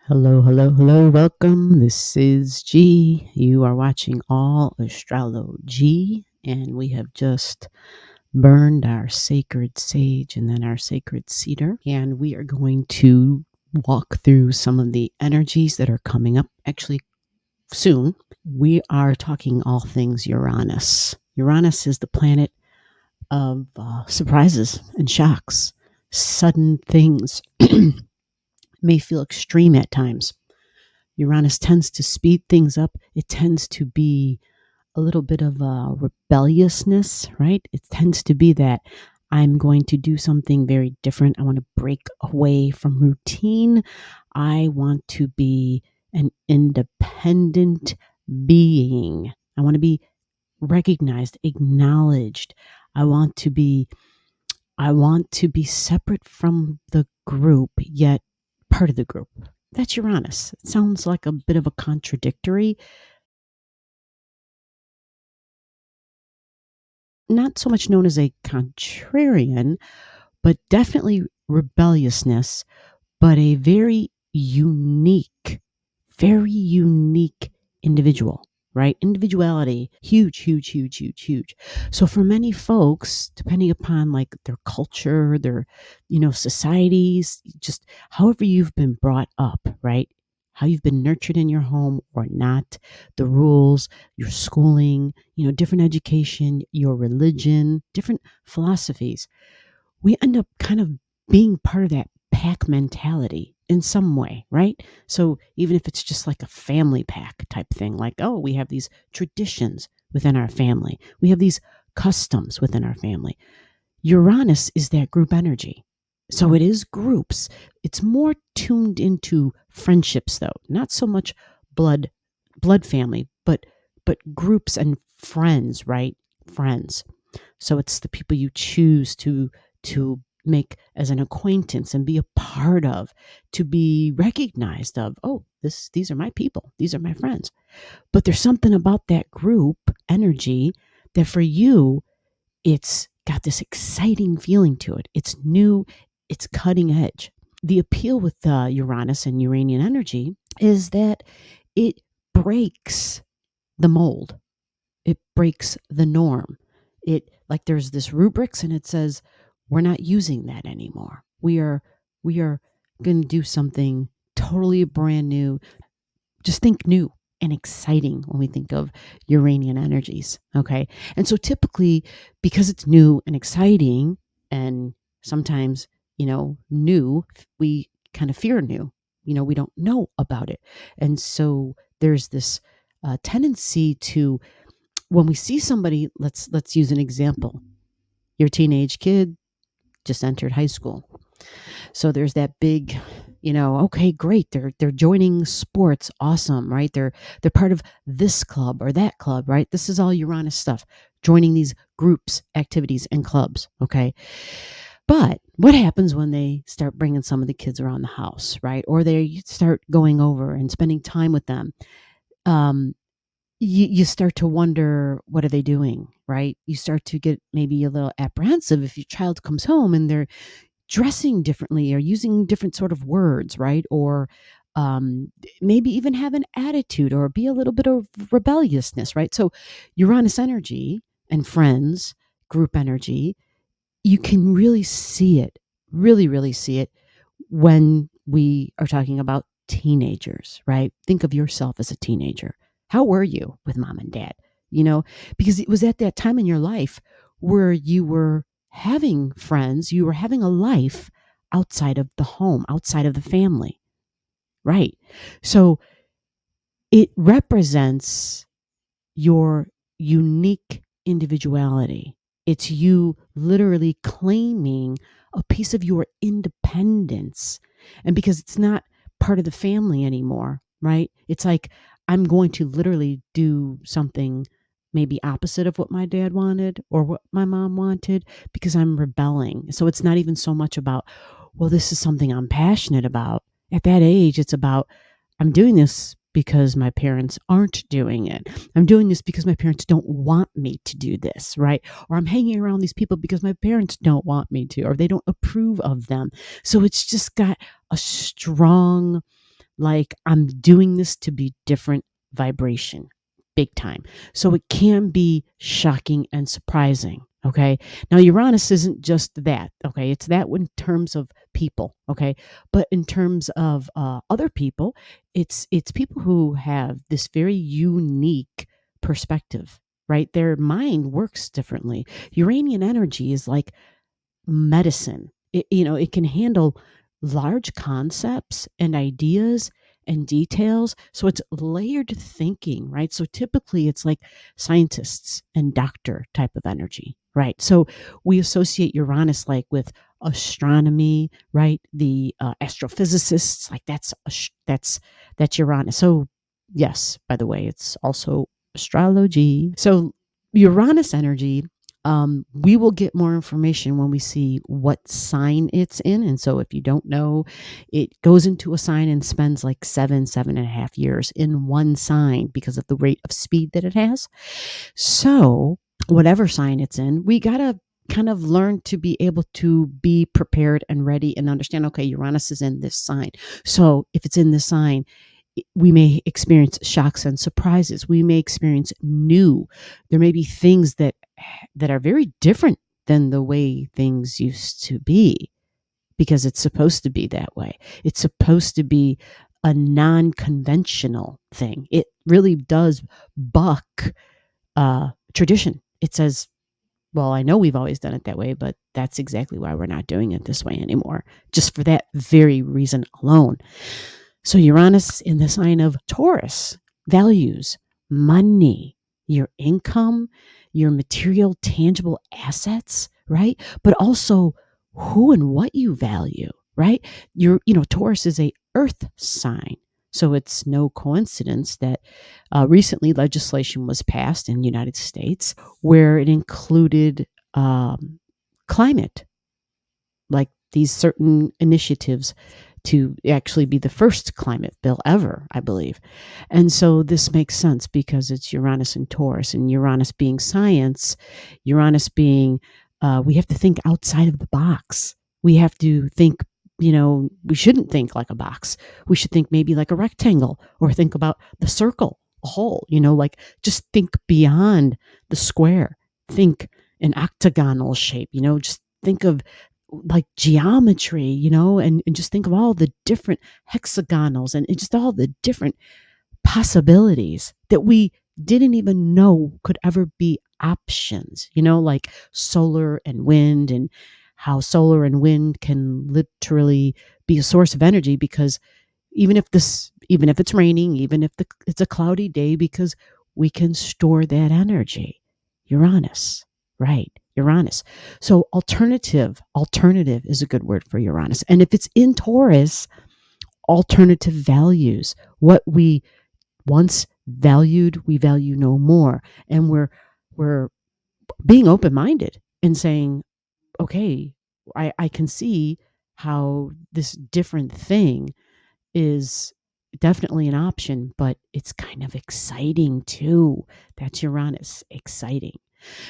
Hello, hello, hello. Welcome. This is G. You are watching Allastrology, and we have just burned our sacred sage and then our sacred cedar. And we are going to walk through some of the energies that are coming up actually soon. We are talking all things Uranus. Uranus is the planet of surprises and shocks. Sudden things may feel extreme at times. Uranus tends to speed things up. It tends to be a little bit of a rebelliousness, right? It tends to be that I'm going to do something very different. I want to break away from routine. I want to be an independent being. I want to be recognized, acknowledged. I want to be separate from the group, yet part of the group. That's Uranus. It sounds like a bit of a contradictory, not so much known as a contrarian, but definitely rebelliousness, but a very unique individual, right? Individuality, huge, huge, huge, huge, huge. So for many folks, depending upon like their culture, their, societies, just however you've been brought up, right? How you've been nurtured in your home or not, the rules, your schooling, different education, your religion, different philosophies. We end up kind of being part of that pack mentality in some way, right? So even if it's just like a family pack type thing, like, oh, we have these traditions within our family, we have these customs within our family. Uranus is that group energy. So it is groups. It's more tuned into friendships though, not so much blood family, but groups and friends, right? Friends. So it's the people you choose to make as an acquaintance and be a part of, to be recognized of. Oh, these are my people. These are my friends. But there's something about that group energy that for you, it's got this exciting feeling to it. It's new. It's cutting edge. The appeal with Uranus and Uranian energy is that it breaks the mold. It breaks the norm. It, like, there's this rubrics and it says we're not using that anymore. We are going to do something totally brand new. Just think new and exciting when we think of Uranian energies, okay? And so typically, because it's new and exciting, and sometimes, new, we kind of fear new. We don't know about it. And so there's this tendency to, when we see somebody, let's use an example. Your teenage kid just entered high school. So there's that big, okay, great. They're joining sports. Awesome, right? They're part of this club or that club, right? This is all Uranus stuff. Joining these groups, activities, and clubs, okay? But what happens when they start bringing some of the kids around the house, right? Or they start going over and spending time with them? You start to wonder, what are they doing, right? You start to get maybe a little apprehensive if your child comes home and they're dressing differently or using different sort of words, right? Or maybe even have an attitude or be a little bit of rebelliousness, right? So Uranus energy and friends, group energy, you can really see it, really, really see it when we are talking about teenagers, right? Think of yourself as a teenager. How were you with mom and dad? Because it was at that time in your life where you were having friends, you were having a life outside of the home, outside of the family, right? So it represents your unique individuality. It's you literally claiming a piece of your independence. And because it's not part of the family anymore, right? It's like, I'm going to literally do something maybe opposite of what my dad wanted or what my mom wanted, because I'm rebelling. So it's not even so much about, well, this is something I'm passionate about. At that age, it's about, I'm doing this because my parents aren't doing it. I'm doing this because my parents don't want me to do this, right? Or I'm hanging around these people because my parents don't want me to, or they don't approve of them. So it's just got a strong like I'm doing this to be different vibration, big time. So it can be shocking and surprising. Okay. Now, Uranus isn't just that. Okay. It's that in terms of people. Okay. But in terms of other people, it's people who have this very unique perspective, right? Their mind works differently. Uranian energy is like medicine. It can handle large concepts and ideas and details. So it's layered thinking, right? So typically it's like scientists and doctor type of energy, right? So we associate Uranus like with astronomy, right? The astrophysicists, like that's Uranus. So yes, by the way, it's also astrology. So Uranus energy, we will get more information when we see what sign it's in. And so if you don't know, it goes into a sign and spends like 7.5 years in one sign because of the rate of speed that it has. So whatever sign it's in, we got to kind of learn to be able to be prepared and ready and understand, okay, Uranus is in this sign. So if it's in this sign, we may experience shocks and surprises. We may experience new. There may be things that are very different than the way things used to be because it's supposed to be that way. It's supposed to be a non-conventional thing. It really does buck tradition. It says, well, I know we've always done it that way, but that's exactly why we're not doing it this way anymore, just for that very reason alone. So Uranus in the sign of Taurus values money, your income, your material, tangible assets, right? But also who and what you value, right? Taurus is a earth sign. So it's no coincidence that recently legislation was passed in the United States where it included climate, like these certain initiatives to actually be the first climate bill ever, I believe. And so this makes sense because it's Uranus and Taurus, and Uranus being science, Uranus being, we have to think outside of the box. We have to think, we shouldn't think like a box. We should think maybe like a rectangle or think about the circle, a hole, like just think beyond the square. Think an octagonal shape, just think of like geometry, and just think of all the different hexagonals and just all the different possibilities that we didn't even know could ever be options, like solar and wind, and how solar and wind can literally be a source of energy because even if it's raining, even if it's a cloudy day, because we can store that energy. Uranus, right? Uranus. So alternative is a good word for Uranus. And if it's in Taurus, alternative values, what we once valued, we value no more. And we're being open-minded and saying, okay, I can see how this different thing is definitely an option, but it's kind of exciting too. That's Uranus, exciting.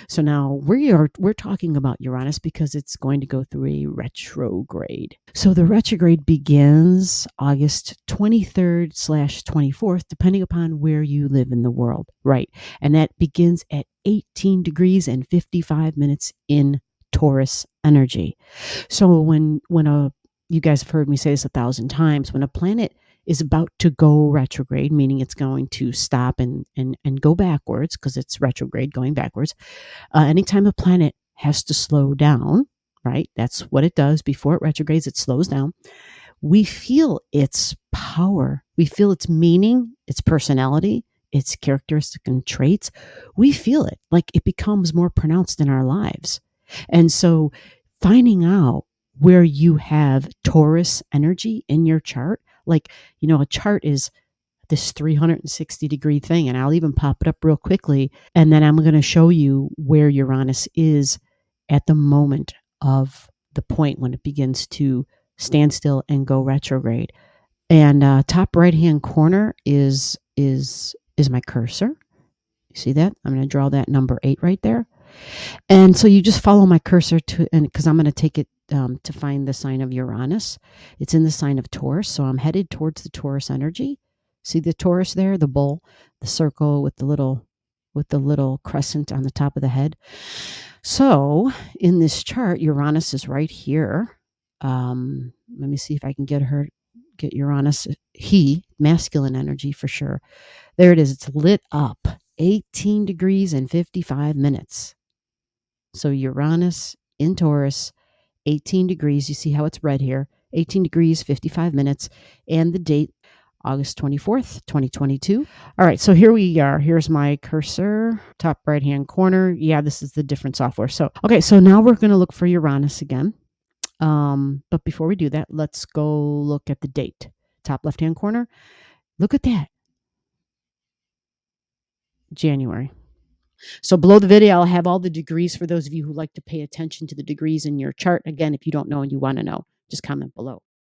So now we're talking about Uranus because it's going to go through a retrograde. So the retrograde begins August 23rd/24th, depending upon where you live in the world, right? And that begins at 18 degrees and 55 minutes in Taurus energy. So when you guys have heard me say this 1,000 times, when a planet is about to go retrograde, meaning it's going to stop and go backwards because it's retrograde going backwards. Anytime a planet has to slow down, right? That's what it does before it retrogrades. It slows down. We feel its power. We feel its meaning, its personality, its characteristic and traits. We feel it like it becomes more pronounced in our lives. And so finding out where you have Taurus energy in your chart, like, a chart is this 360-degree thing, and I'll even pop it up real quickly, and then I'm going to show you where Uranus is at the moment of the point when it begins to stand still and go retrograde. And top right-hand corner is my cursor. You see that? I'm going to draw that number 8 right there. And so you just follow my cursor and because I'm going to take it to find the sign of Uranus. It's in the sign of Taurus, so I'm headed towards the Taurus energy. See the Taurus there, the bull, the circle with the little crescent on the top of the head. So in this chart, Uranus is right here. Let me see if I can get Uranus, masculine energy for sure. There it is. It's lit up, 18 degrees and 55 minutes. So Uranus in Taurus, 18 degrees. You see how it's red here. 18 degrees, 55 minutes. And the date, August 24th, 2022. All right, so here we are. Here's my cursor, top right-hand corner. Yeah, this is the different software. So, okay, so now we're going to look for Uranus again. But before we do that, let's go look at the date. Top left-hand corner. Look at that. January. So below the video, I'll have all the degrees for those of you who like to pay attention to the degrees in your chart. Again, if you don't know and you want to know, just comment below.